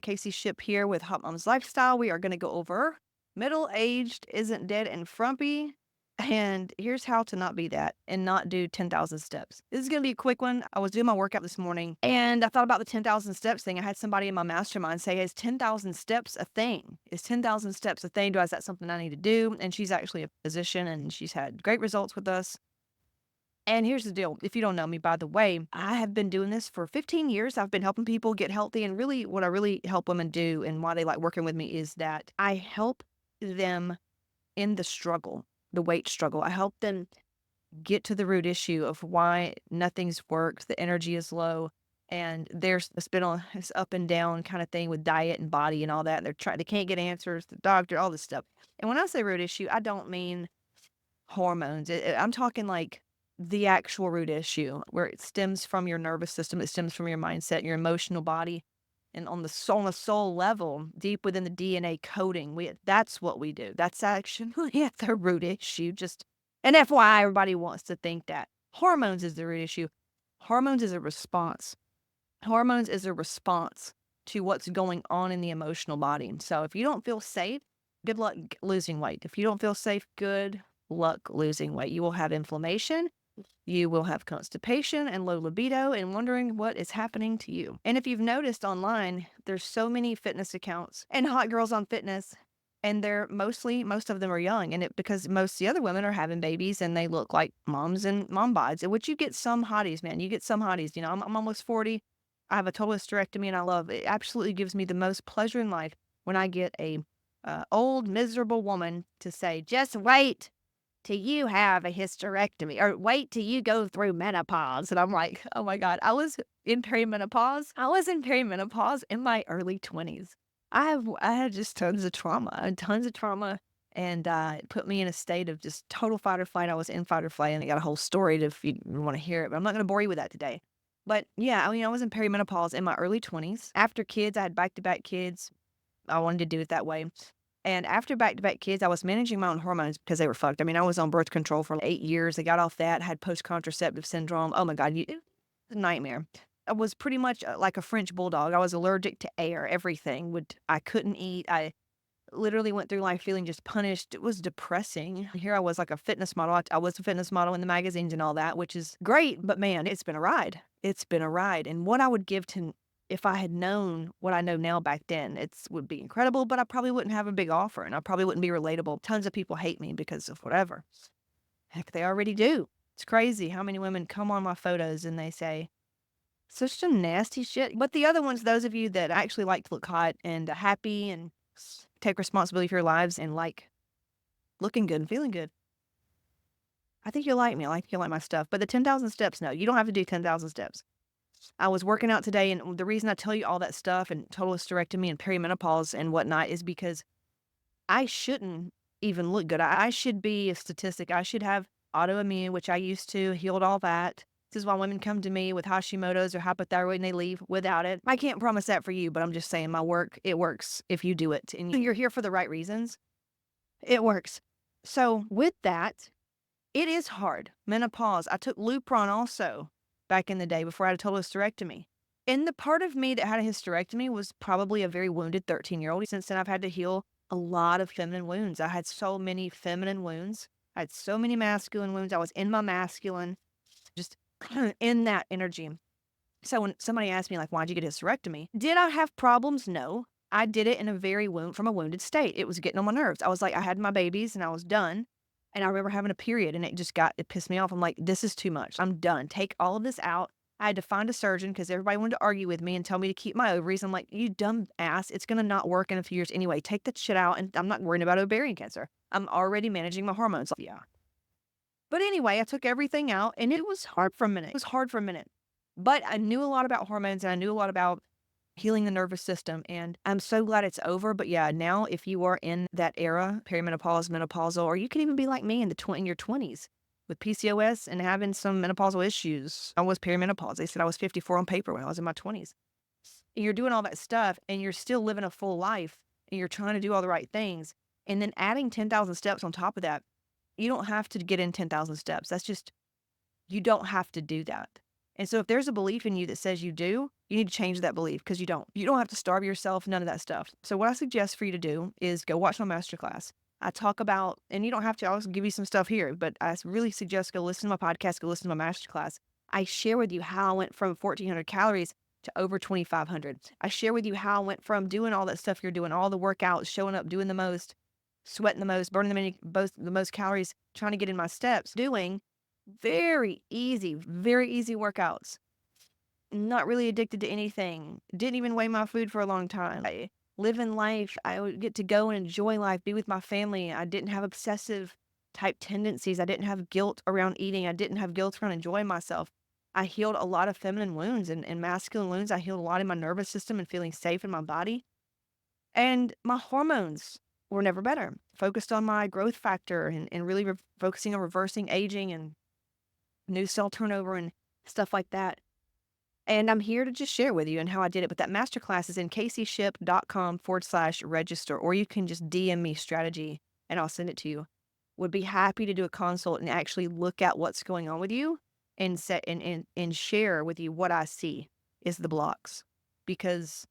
Casey Ship here with Hot Mom's Lifestyle. We are going to go over middle-aged, isn't dead and frumpy. And here's how to not be that and not do 10,000 steps. This is going to be a quick one. I was doing my workout this morning and I thought about the 10,000 steps thing. I had somebody in my mastermind say, is 10,000 steps a thing? Is 10,000 steps a thing? Is that something I need to do? And she's actually a physician and she's had great results with us. And here's the deal. If you don't know me, by the way, I have been doing this for 15 years. I've been helping people get healthy. And really, what I really help women do and why they like working with me is that I help them in the struggle, the weight struggle. I help them get to the root issue of why nothing's worked, the energy is low. And there's it's been on this up and down kind of thing with diet and body and all that. They can't get answers, the doctor, all this stuff. And when I say root issue, I don't mean hormones. I'm talking like the actual root issue where it stems from your nervous system, it stems from your mindset, your emotional body, and on the soul level, deep within the DNA coding, that's what we do. That's actually at the root issue. Just and FYI, everybody wants to think that hormones is the root issue. Hormones is a response. Hormones is a response to what's going on in the emotional body. So if you don't feel safe, good luck losing weight. If you don't feel safe, good luck losing weight. You will have inflammation, you will have constipation and low libido and wondering what is happening to you. And if you've noticed online, there's so many fitness accounts and hot girls on fitness, and most of them are young. And because most of the other women are having babies and they look like moms and mom bods, which you get some hotties, man. You get some hotties. You know, I'm almost 40. I have a total hysterectomy and I love it. It absolutely gives me the most pleasure in life when I get a old, miserable woman to say, just wait till you have a hysterectomy or wait till you go through menopause. And I'm like, oh my God, I was in perimenopause. I was in perimenopause in my early 20s. I had just tons of trauma, and it put me in a state of just total fight or flight. I was in fight or flight, and I got a whole story if you want to hear it, but I'm not going to bore you with that today. But yeah, I mean, I was in perimenopause in my early 20s. After kids, I had back-to-back kids. I wanted to do it that way. And after back-to-back kids, I was managing my own hormones because they were fucked. I mean, I was on birth control for 8 years. I got off that, had post-contraceptive syndrome. Oh my God, it was a nightmare. I was pretty much like a French bulldog. I was allergic to air, everything. I couldn't eat. I literally went through life feeling just punished. It was depressing. Here I was like a fitness model. I was a fitness model in the magazines and all that, which is great. But man, it's been a ride. It's been a ride. And what I would give to if I had known what I know now back then, it would be incredible, but I probably wouldn't have a big offer and I probably wouldn't be relatable. Tons of people hate me because of whatever. Heck, they already do. It's crazy how many women come on my photos and they say, such some nasty shit. But the other ones, those of you that actually like to look hot and happy and take responsibility for your lives and like looking good and feeling good, I think you'll like me. I think you'll like my stuff. But the 10,000 steps, no, you don't have to do 10,000 steps. I was working out today, and the reason I tell you all that stuff and total hysterectomy and perimenopause and whatnot is because I shouldn't even look good. I should be a statistic. I should have autoimmune, which I used to, healed all that. This is why women come to me with Hashimoto's or hypothyroid and they leave without it. I can't promise that for you, but I'm just saying my work, it works if you do it and you're here for the right reasons. It works. So with that, it is hard. Menopause. I took Lupron also back in the day before I had a total hysterectomy. And the part of me that had a hysterectomy was probably a very wounded 13-year-old. Since then, I've had to heal a lot of feminine wounds. I had so many feminine wounds. I had so many masculine wounds. I was in my masculine, just in that energy. So when somebody asked me, like, why'd you get a hysterectomy? Did I have problems? No. I did it in from a wounded state. It was getting on my nerves. I was like, I had my babies and I was done. And I remember having a period and it pissed me off. I'm like, this is too much. I'm done. Take all of this out. I had to find a surgeon because everybody wanted to argue with me and tell me to keep my ovaries. I'm like, you dumb ass. It's going to not work in a few years anyway. Take that shit out. And I'm not worrying about ovarian cancer. I'm already managing my hormones. Yeah. But anyway, I took everything out and it was hard for a minute. It was hard for a minute. But I knew a lot about hormones and I knew a lot about healing the nervous system, and I'm so glad it's over. But yeah, now if you are in that era, perimenopause, menopausal, or you can even be like me in your 20s with PCOS and having some menopausal issues. I was perimenopause. They said I was 54 on paper when I was in my 20s. And you're doing all that stuff and you're still living a full life and you're trying to do all the right things. And then adding 10,000 steps on top of that, you don't have to get in 10,000 steps. You don't have to do that. And so if there's a belief in you that says you do, you need to change that belief because you don't. You don't have to starve yourself, none of that stuff. So what I suggest for you to do is go watch my masterclass. I talk about, and you don't have to, I'll give you some stuff here, but I really suggest go listen to my podcast, go listen to my masterclass. I share with you how I went from 1,400 calories to over 2,500. I share with you how I went from doing all that stuff you're doing, all the workouts, showing up, doing the most, sweating the most, burning the most calories, trying to get in my steps, doing very easy workouts. Not really addicted to anything. Didn't even weigh my food for a long time. I living life. I would get to go and enjoy life, be with my family. I didn't have obsessive type tendencies. I didn't have guilt around eating. I didn't have guilt around enjoying myself. I healed a lot of feminine wounds and masculine wounds. I healed a lot in my nervous system and feeling safe in my body. And my hormones were never better. Focused on my growth factor and really focusing on reversing aging and new cell turnover and stuff like that. And I'm here to just share with you and how I did it. But that masterclass is in caseyship.com/register, or you can just DM me strategy and I'll send it to you. Would be happy to do a consult and actually look at what's going on with you and set and share with you what I see is the blocks. Because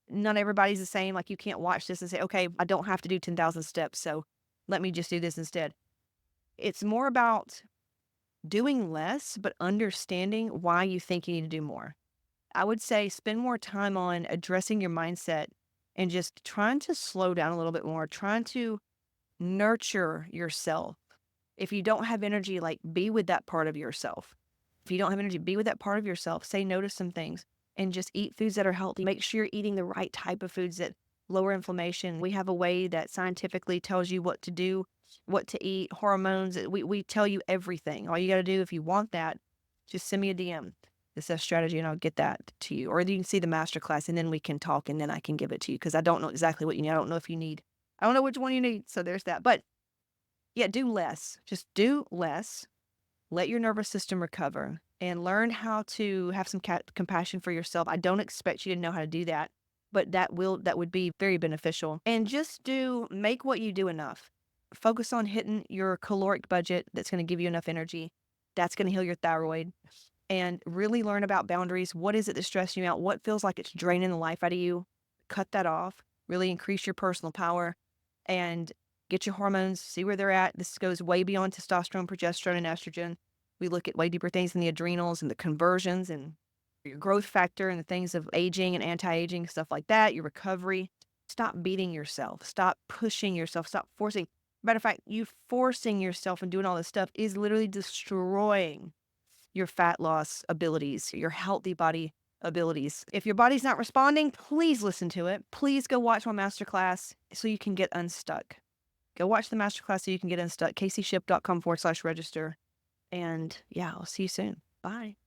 not everybody's the same. Like you can't watch this and say, okay, I don't have to do 10,000 steps. So let me just do this instead. It's more about doing less, but understanding why you think you need to do more. I would say spend more time on addressing your mindset and just trying to slow down a little bit more, trying to nurture yourself. If you don't have energy, like be with that part of yourself. If you don't have energy, be with that part of yourself. Say no to some things and just eat foods that are healthy. Make sure you're eating the right type of foods that lower inflammation. We have a way that scientifically tells you what to do, what to eat, hormones. We tell you everything. All you got to do if you want that, just send me a DM. This is a strategy and I'll get that to you. Or you can see the masterclass and then we can talk and then I can give it to you because I don't know exactly what you need. I don't know if you need, I don't know which one you need. So there's that. But yeah, do less. Just do less. Let your nervous system recover and learn how to have some compassion for yourself. I don't expect you to know how to do that, but that would be very beneficial. And just make what you do enough. Focus on hitting your caloric budget that's going to give you enough energy. That's going to heal your thyroid. And really learn about boundaries. What is it that's stressing you out? What feels like it's draining the life out of you? Cut that off. Really increase your personal power and get your hormones, see where they're at. This goes way beyond testosterone, progesterone, and estrogen. We look at way deeper things in the adrenals and the conversions and your growth factor and the things of aging and anti-aging, stuff like that, your recovery. Stop beating yourself. Stop pushing yourself. Stop forcing. Matter of fact, you forcing yourself and doing all this stuff is literally destroying your fat loss abilities, your healthy body abilities. If your body's not responding, please listen to it. Please go watch my masterclass so you can get unstuck. Go watch the masterclass so you can get unstuck. caseyship.com/register. And yeah, I'll see you soon. Bye.